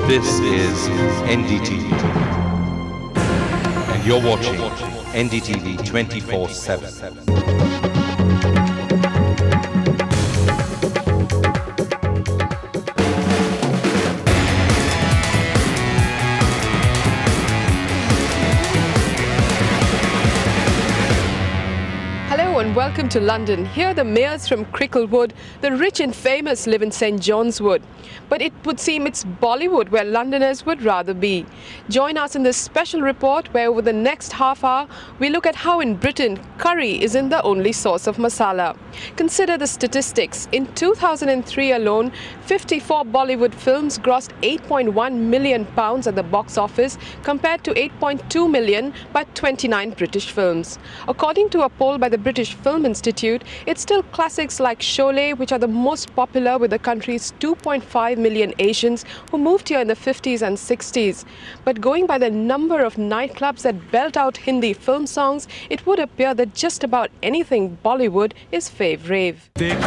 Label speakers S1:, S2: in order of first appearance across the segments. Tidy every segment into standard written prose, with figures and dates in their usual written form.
S1: This is NDTV. And you're watching NDTV 24/7.
S2: And welcome to London. Here the mayors from Cricklewood, the rich and famous live in St. John's Wood. But it would seem it's Bollywood where Londoners would rather be. Join us in this special report where over the next half hour we look at how in Britain curry isn't the only source of masala. Consider the statistics. In 2003 alone, 54 Bollywood films grossed £8.1 million at the box office compared to £8.2 million by 29 British films. According to a poll by the British Film Institute, it's still classics like Sholay which are the most popular with the country's 2.5 million Asians who moved here in the 50s and 60s. But going by the number of nightclubs that belt out Hindi film songs, it would appear that just about anything Bollywood is fave-rave.
S3: I'm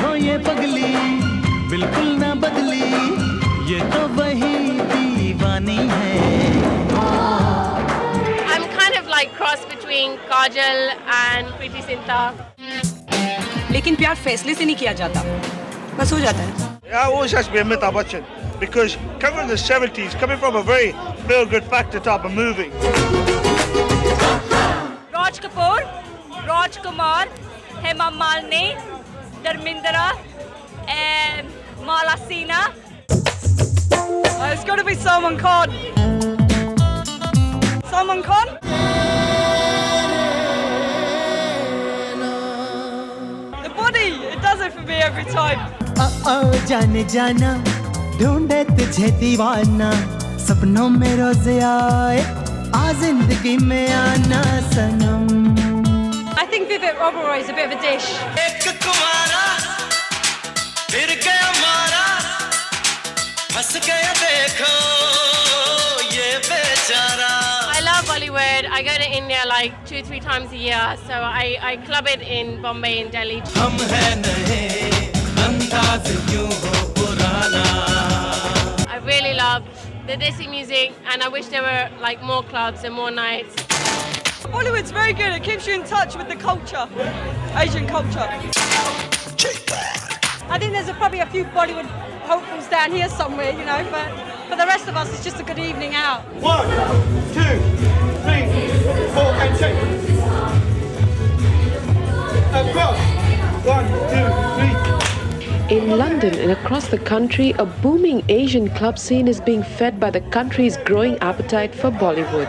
S3: kind of like cross between Kajal and Preeti Zinta.
S4: लेकिन प्यार फैसले से नहीं किया जाता, बस हो जाता है.
S5: I always has to be Amitabh Bachchan because coming from the 70s, coming from a very feel-good factor type of movie.
S4: Raj Kapoor, Raj Kumar, Hema Malini, Dharmendra, and Mala Sina. It's got to be Salman Khan. Salman Khan. The body, it does it for me every time.
S6: जाने जाना ढूंढे तुझे दीवाना सपनों में रोज आए आ जिंदगी में आना सनम.
S4: I think Vivek Oberoi is a bit of a dish.
S6: एक कुमारा फिर गया मारा फंस गया देखो ये बेचारा.
S3: I love Bollywood. I go to India like 2-3 times a year, so I club it in Bombay and Delhi.
S6: हम हैं नए अंदाज क्यों हो पुराना.
S3: I really love the Desi music and I wish there were like more clubs and more nights.
S4: Bollywood's very good. It keeps you in touch with the culture, Asian culture. I think there's probably a few Bollywood hopefuls down here somewhere, you know, but for the rest of us, it's just a good evening out.
S5: 1, 2, 3, 4, and shake. Across. 1, 2, 3.
S2: In London and across the country, a booming Asian club scene is being fed by the country's growing appetite for Bollywood.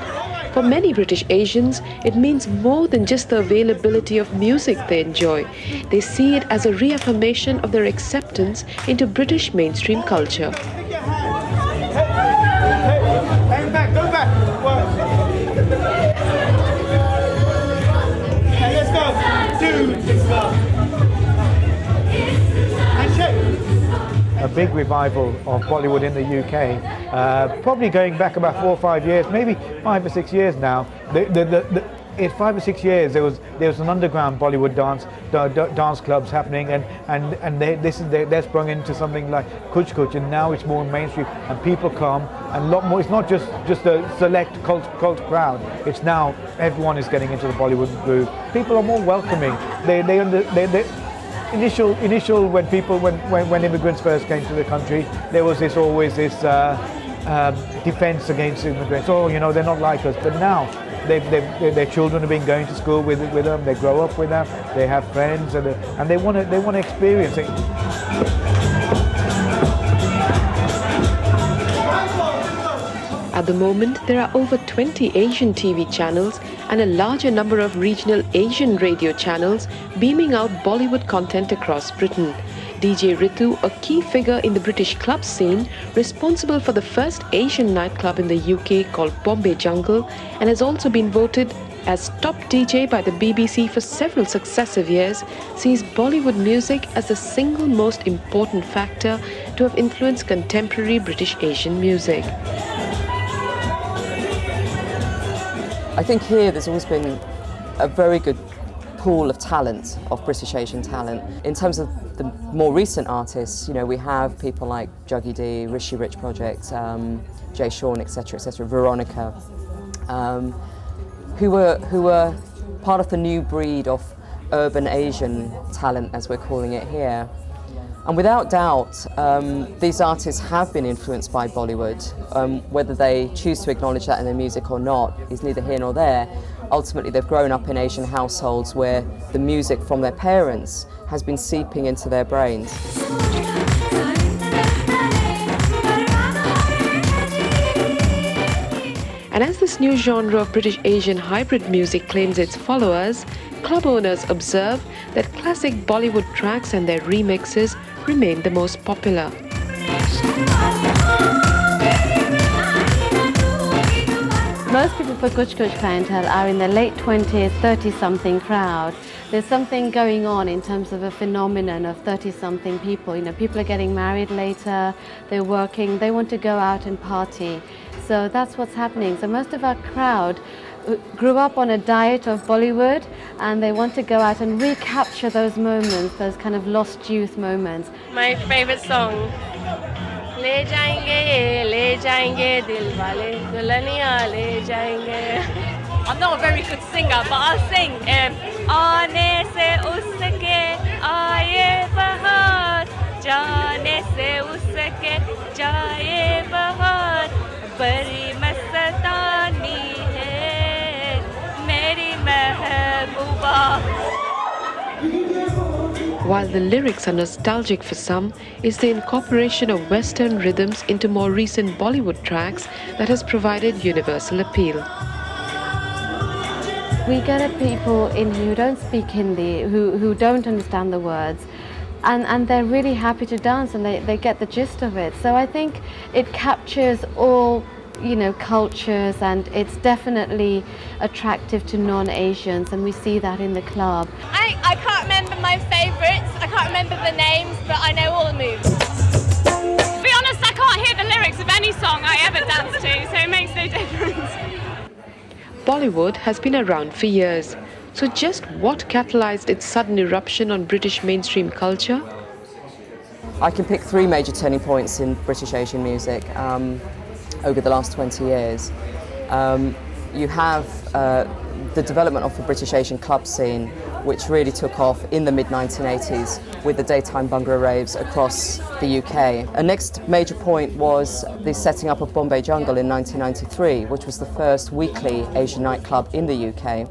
S2: For many British Asians, it means more than just the availability of music they enjoy. They see it as a reaffirmation of their acceptance into British mainstream culture.
S5: Hang back, go back. 1. Okay, let's go. 2, 6, go.
S7: A big revival of Bollywood in the UK, probably going back about 4 or 5 years, maybe 5 or 6 years now. In 5 or 6 years, there was an underground Bollywood dance clubs happening, and they're sprung into something like Kuch Kuch, and now it's more mainstream, and people come, and a lot more. It's not just a select cult crowd. It's now everyone is getting into the Bollywood groove. People are more welcoming. Initial when immigrants first came to the country, there was always this defense against immigrants. Oh, you know, they're not like us. But now their children have been going to school with them. They grow up with them. They have friends, and they want to experience it.
S2: At the moment, there are over 20 Asian TV channels and a larger number of regional Asian radio channels beaming out Bollywood content across Britain. DJ Ritu, a key figure in the British club scene, responsible for the first Asian nightclub in the UK called Bombay Jungle, and has also been voted as top DJ by the BBC for several successive years, sees Bollywood music as the single most important factor to have influenced contemporary British Asian music.
S8: I think here there's always been a very good pool of talent, of British Asian talent. In terms of the more recent artists, you know, we have people like Juggy D, Rishi Rich Project, Jay Sean, etc., Veronica, who were part of the new breed of urban Asian talent, as we're calling it here. And without doubt, these artists have been influenced by Bollywood. Whether they choose to acknowledge that in their music or not is neither here nor there. Ultimately, they've grown up in Asian households where the music from their parents has been seeping into their brains.
S2: And as this new genre of British Asian hybrid music claims its followers, club owners observe that classic Bollywood tracks and their remixes remain the most popular.
S9: Most people for Kuch Kuch clientele are in their late 20s, 30-something crowd. There's something going on in terms of a phenomenon of 30-something people. You know, people are getting married later, they're working, they want to go out and party. So that's what's happening. So most of our crowd grew up on a diet of Bollywood, and they want to go out and recapture those moments, those kind of lost youth moments.
S3: My favorite song. Le jayenge dil wale dulhaniya le jayenge. I'm not a very good singer, but I'll sing. Aane se uske aaye bahar, jaane se uske jaye bahar, bari mastani hai meri mehbooba.
S2: While the lyrics are nostalgic for some, it's the incorporation of Western rhythms into more recent Bollywood tracks that has provided universal appeal.
S9: We get people in who don't speak Hindi, who don't understand the words, and they're really happy to dance, and they get the gist of it. So I think it captures all, you know, cultures, and it's definitely attractive to non-Asians, and we see that in the club.
S3: I can't remember my favourites, I can't remember the names, but I know all the moves. To be honest, I can't hear the lyrics of any song I ever dance to, so it makes no difference.
S2: Bollywood has been around for years, so just what catalyzed its sudden eruption on British mainstream culture?
S8: I can pick three major turning points in British Asian music over the last 20 years. You have the development of the British Asian club scene, which really took off in the mid-1980s with the daytime Bhangra raves across the UK. A next major point was the setting up of Bombay Jungle in 1993, which was the first weekly Asian nightclub in the UK.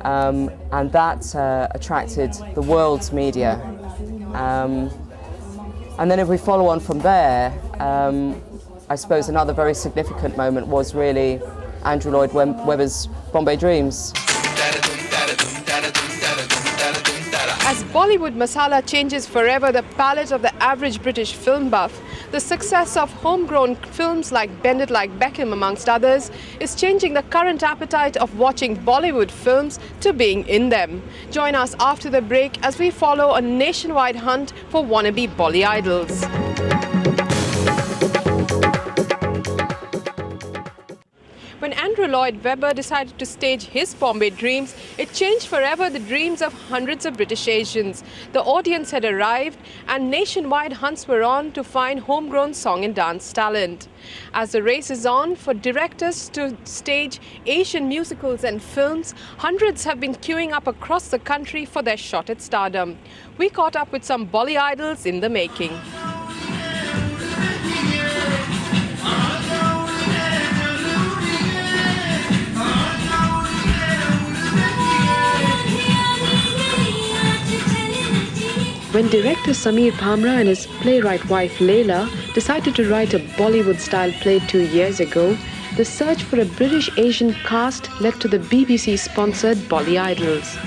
S8: And that attracted the world's media. And then if we follow on from there, I suppose another very significant moment was really Andrew Lloyd Webber's Bombay Dreams.
S2: As Bollywood masala changes forever the palette of the average British film buff, the success of homegrown films like Bend It Like Beckham, amongst others, is changing the current appetite of watching Bollywood films to being in them. Join us after the break as we follow a nationwide hunt for wannabe Bolly idols. When Andrew Lloyd Webber decided to stage his Bombay Dreams, it changed forever the dreams of hundreds of British Asians. The audience had arrived and nationwide hunts were on to find homegrown song and dance talent. As the race is on for directors to stage Asian musicals and films, hundreds have been queuing up across the country for their shot at stardom. We caught up with some Bolly idols in the making. When director Sameer Bhamra and his playwright wife Leila decided to write a Bollywood-style play 2 years ago, the search for a British Asian cast led to the BBC-sponsored Bolly Idols.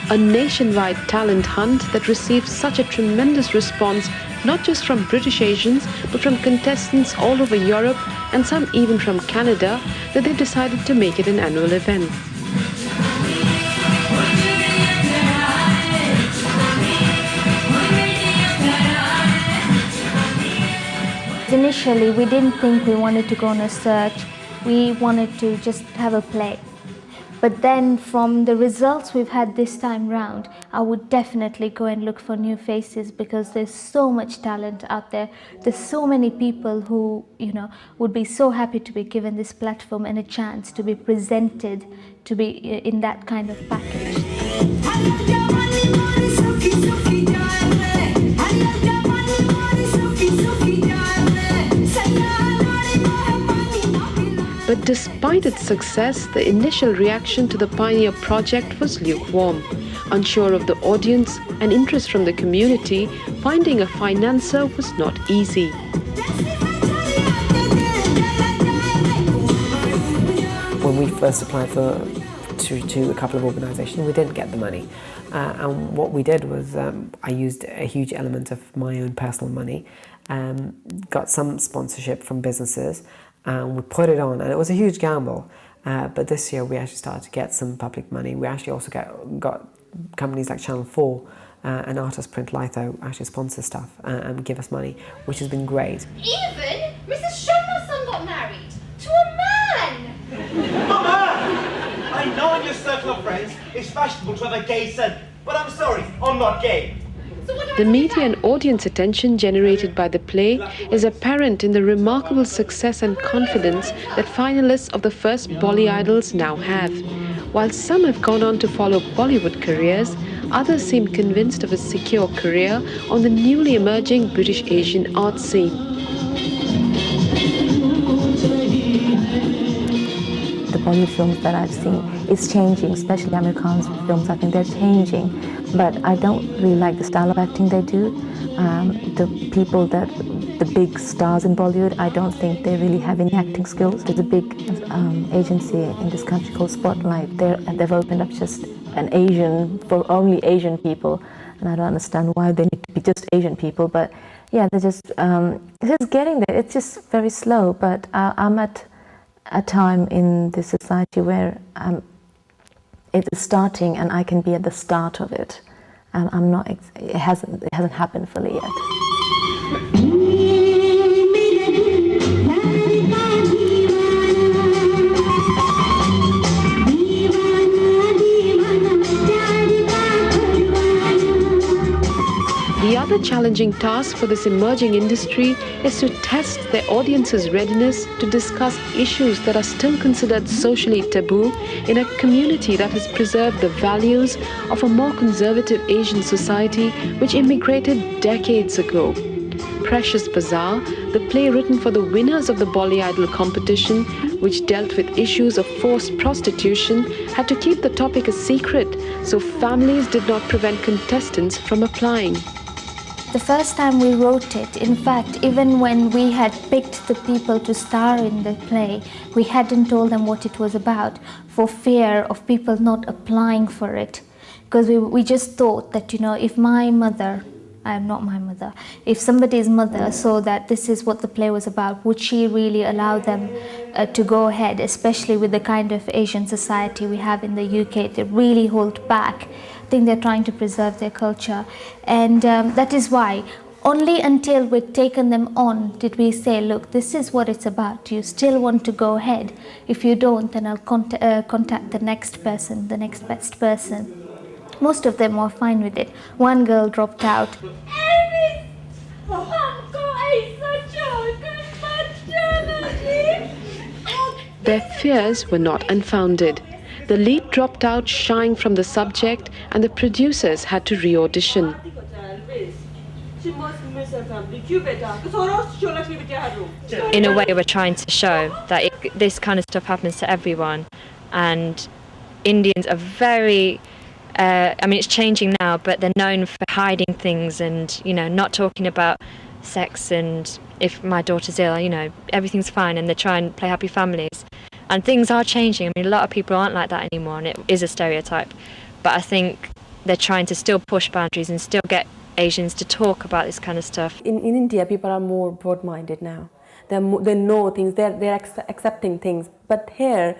S2: A nationwide talent hunt that received such a tremendous response, not just from British Asians, but from contestants all over Europe and some even from Canada, that they decided to make it an annual event.
S10: Initially, we didn't think we wanted to go on a search. We wanted to just have a play. But then from the results we've had this time round, I would definitely go and look for new faces, because there's so much talent out there. There's so many people who, would be so happy to be given this platform and a chance to be presented, to be in that kind of package.
S2: But despite its success, the initial reaction to the Pioneer project was lukewarm. Unsure of the audience and interest from the community, finding a financer was not easy.
S11: When we first applied to a couple of organisations, we didn't get the money. And what we did was I used a huge element of my own personal money, got some sponsorship from businesses, and we put it on, and it was a huge gamble. But this year we actually started to get some public money. We actually also got companies like Channel 4 and Artist Print Litho actually sponsor stuff and give us money, which has been great.
S12: Even Mrs. Sharma's son got married to a man!
S13: Mama! I know in your circle of friends it's fashionable to have a gay son, but I'm sorry, I'm not gay.
S2: The media and audience attention generated by the play is apparent in the remarkable success and confidence that finalists of the first Bolly Idols now have. While some have gone on to follow Bollywood careers, others seem convinced of a secure career on the newly emerging British Asian art scene.
S14: The Bollywood films that I've seen is changing, especially American films. I think they're changing, but I don't really like the style of acting they do. The big stars in Bollywood, I don't think they really have any acting skills. There's a big agency in this country called Spotlight. They've opened up just for only Asian people, and I don't understand why they need to be just Asian people. But yeah, they're just getting there. It's just very slow. But I'm at a time in this society where it is starting, and I can be at the start of it. And I'm not. It hasn't happened fully yet.
S2: The other challenging task for this emerging industry is to test their audience's readiness to discuss issues that are still considered socially taboo in a community that has preserved the values of a more conservative Asian society which immigrated decades ago. Precious Bazaar, the play written for the winners of the Bolly Idol competition, which dealt with issues of forced prostitution, had to keep the topic a secret so families did not prevent contestants from applying.
S10: The first time we wrote it, in fact, even when we had picked the people to star in the play, we hadn't told them what it was about for fear of people not applying for it. Because we just thought that, if my mother, I am not my mother, if somebody's mother saw that this is what the play was about, would she really allow them to go ahead, especially with the kind of Asian society we have in the UK? They really hold back. I think they're trying to preserve their culture, and that is why only until we'd taken them on did we say, look, this is what it's about. Do you still want to go ahead? If you don't, then I'll contact the next person, the next best person. Most of them were fine with it. One girl dropped out.
S2: Their fears were not unfounded. The lead dropped out shying from the subject, and the producers had to re-audition.
S15: In a way, we're trying to show that this kind of stuff happens to everyone, and Indians are very, it's changing now, but they're known for hiding things and, not talking about sex, and if my daughter's ill, everything's fine, and they try and play happy families. And things are changing. A lot of people aren't like that anymore, and it is a stereotype. But I think they're trying to still push boundaries and still get Asians to talk about this kind of stuff.
S14: In India, people are more broad-minded now. They know things. They're accepting things. But here,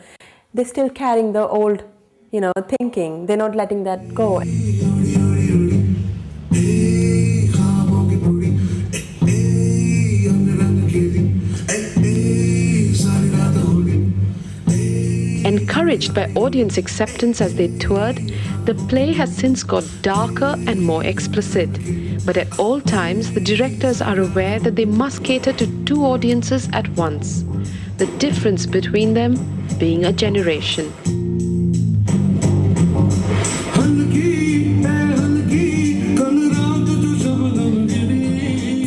S14: they're still carrying the old, thinking. They're not letting that go.
S2: encouraged by audience acceptance as they toured, the play has since got darker and more explicit. But at all times, the directors are aware that they must cater to two audiences at once. The difference between them being a generation.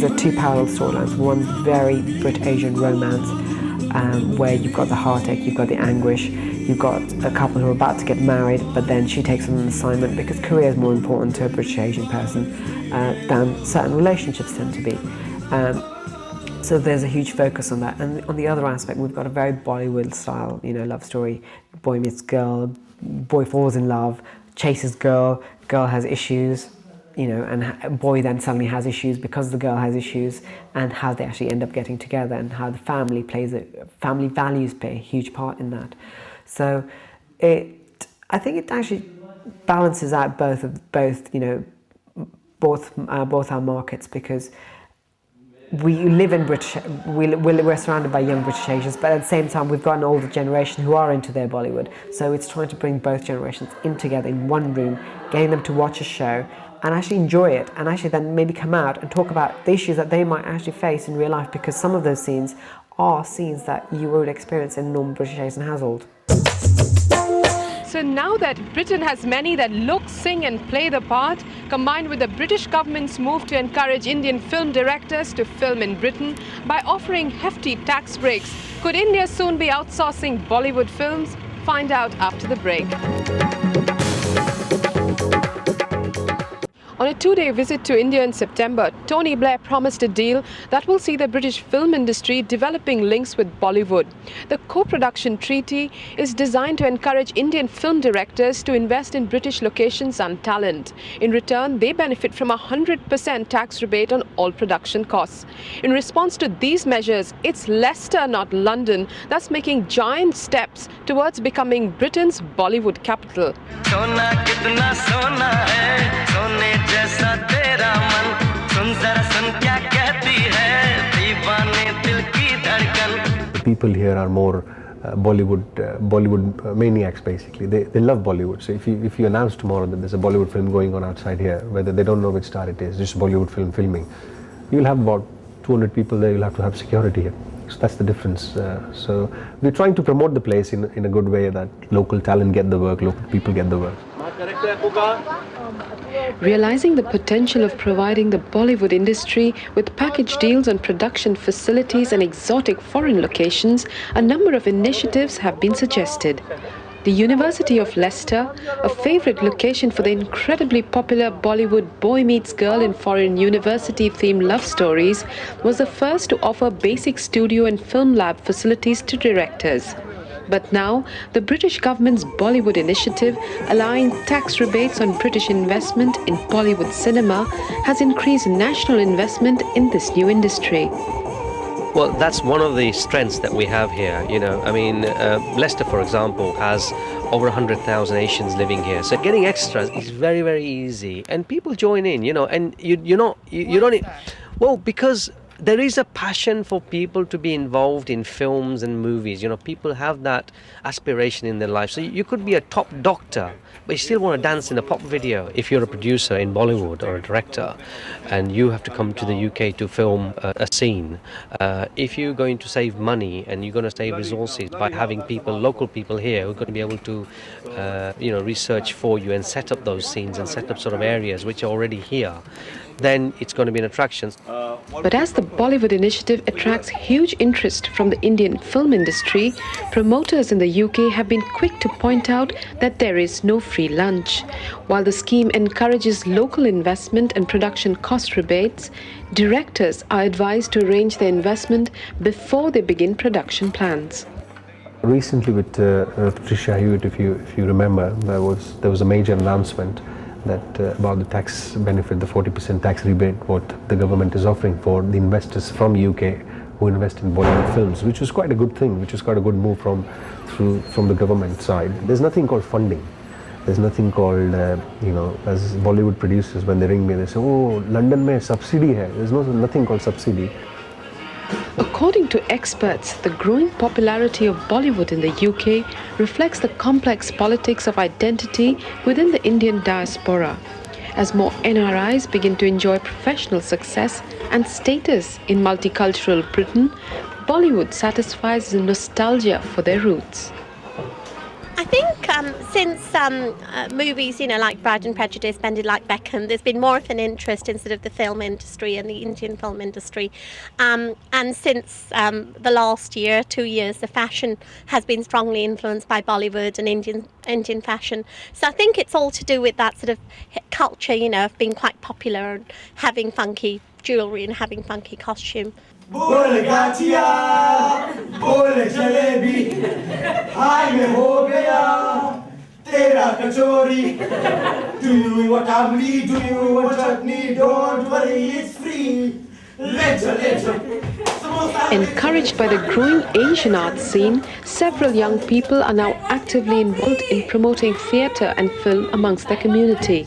S11: There are two parallel storylines. One very Brit-Asian romance, where you've got the heartache, you've got the anguish, you've got a couple who are about to get married, but then she takes on an assignment because career is more important to a British-Asian person than certain relationships tend to be. So there's a huge focus on that. And on the other aspect, we've got a very Bollywood style, love story. Boy meets girl, boy falls in love, chases girl, girl has issues, and boy then suddenly has issues because the girl has issues, and how they actually end up getting together, and how the family family values play a huge part in that. So I think it actually balances out both our markets, because we live in we're surrounded by young British Asians, but at the same time we've got an older generation who are into their Bollywood. So it's trying to bring both generations in together in one room, getting them to watch a show and actually enjoy it, and actually then maybe come out and talk about the issues that they might actually face in real life, because some of those scenes are scenes that you would experience in a normal British Asian household.
S2: So now that Britain has many that look, sing and play the part, combined with the British government's move to encourage Indian film directors to film in Britain by offering hefty tax breaks, could India soon be outsourcing Bollywood films? Find out after the break. On a two-day visit to India in September, Tony Blair promised a deal that will see the British film industry developing links with Bollywood. The co-production treaty is designed to encourage Indian film directors to invest in British locations and talent. In return, they benefit from a 100% tax rebate on all production costs. In response to these measures, it's Leicester, not London, that's making giant steps towards becoming Britain's Bollywood capital.
S16: People here are more Bollywood maniacs, basically. They love Bollywood. So if you announce tomorrow that there's a Bollywood film going on outside here, whether they don't know which star it is, just Bollywood film filming, you'll have about 200 people there. You'll have to have security here. So that's the difference. So we're trying to promote the place in a good way, that local talent get the work, local people get the work.
S2: Realizing the potential of providing the Bollywood industry with package deals on production facilities and exotic foreign locations, a number of initiatives have been suggested. The University of Leicester, a favorite location for the incredibly popular Bollywood boy meets girl in foreign university-themed love stories, was the first to offer basic studio and film lab facilities to directors. But now, the British government's Bollywood initiative, allowing tax rebates on British investment in Bollywood cinema, has increased national investment in this new industry.
S17: Well, that's one of the strengths that we have here. Leicester, for example, has over 100,000 Asians living here. So getting extras is very, very easy, and people join in. And you don't. Well, because there is a passion for people to be involved in films and movies. People have that aspiration in their life. So you could be a top doctor, but you still want to dance in a pop video if you're a producer in Bollywood or a director, and you have to come to the UK to film a scene. If you're going to save money and you're going to save resources by having local people here who are going to be able to, research for you and set up those scenes and set up sort of areas which are already here, then it's going to be an attraction.
S2: But as the Bollywood initiative attracts huge interest from the Indian film industry, promoters in the UK have been quick to point out that there is no free lunch. While the scheme encourages local investment and production cost rebates, directors are advised to arrange their investment before they begin production plans.
S16: Recently with Patricia Hewitt, if you remember, there was a major announcement that about the tax benefit, the 40% tax rebate, what the government is offering for the investors from UK who invest in Bollywood films, which was quite a good thing, which was quite a good move from the government side. There's nothing called funding. There's nothing called, as Bollywood producers, when they ring me, they say, oh, London mein subsidy hai. There's nothing called subsidy.
S2: According to experts, the growing popularity of Bollywood in the UK reflects the complex politics of identity within the Indian diaspora, as more NRIs begin to enjoy professional success and status in multicultural Britain. Bollywood satisfies the nostalgia for their roots.
S18: I think since movies, like Pride and Prejudice, Bended Like Beckham, there's been more of an interest in sort of the film industry and the Indian film industry. And since the last 2 years, the fashion has been strongly influenced by Bollywood and Indian fashion. So I think it's all to do with that sort of culture, of being quite popular and having funky jewellery and having funky costume.
S6: बोल गाचिया बोल जलेबी हाय में हो गया तेरा कचौरी do you want amli do you want chutney don't worry it's free later
S2: Encouraged by the growing Asian art scene, several young people are now actively involved in promoting theatre and film amongst their community.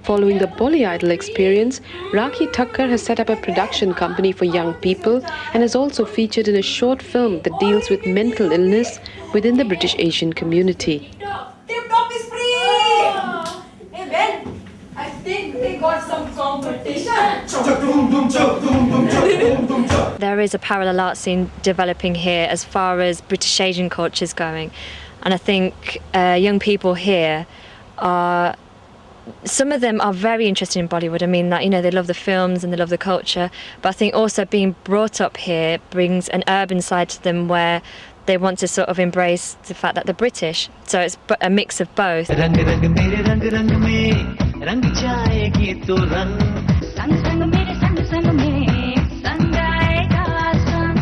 S2: Following the Bolly Idol experience, Rakhi Thakkar has set up a production company for young people and has also featured in a short film that deals with mental illness within the British Asian community.
S12: Tip top is free! Hey Ben, I think they got some competition.
S15: There is a parallel art scene developing here as far as British Asian culture is going. And I think young people here are... Some of them are very interested in Bollywood. I mean, they love the films and they love the culture. But I think also being brought up here brings an urban side to them where they want to sort of embrace the fact that they're British. So it's a mix of both.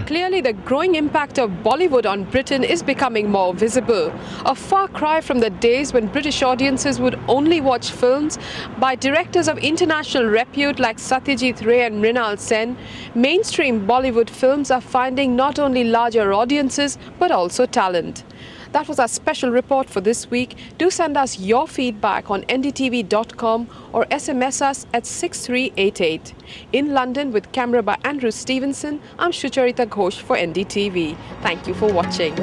S2: Clearly, the growing impact of Bollywood on Britain is becoming more visible. A far cry from the days when British audiences would only watch films by directors of international repute like Satyajit Ray and Mrinal Sen, mainstream Bollywood films are finding not only larger audiences but also talent. That was our special report for this week. Do send us your feedback on ndtv.com or SMS us at 6388. In London with camera by Andrew Stevenson, I'm Shucharita Ghosh for NDTV. Thank you for watching.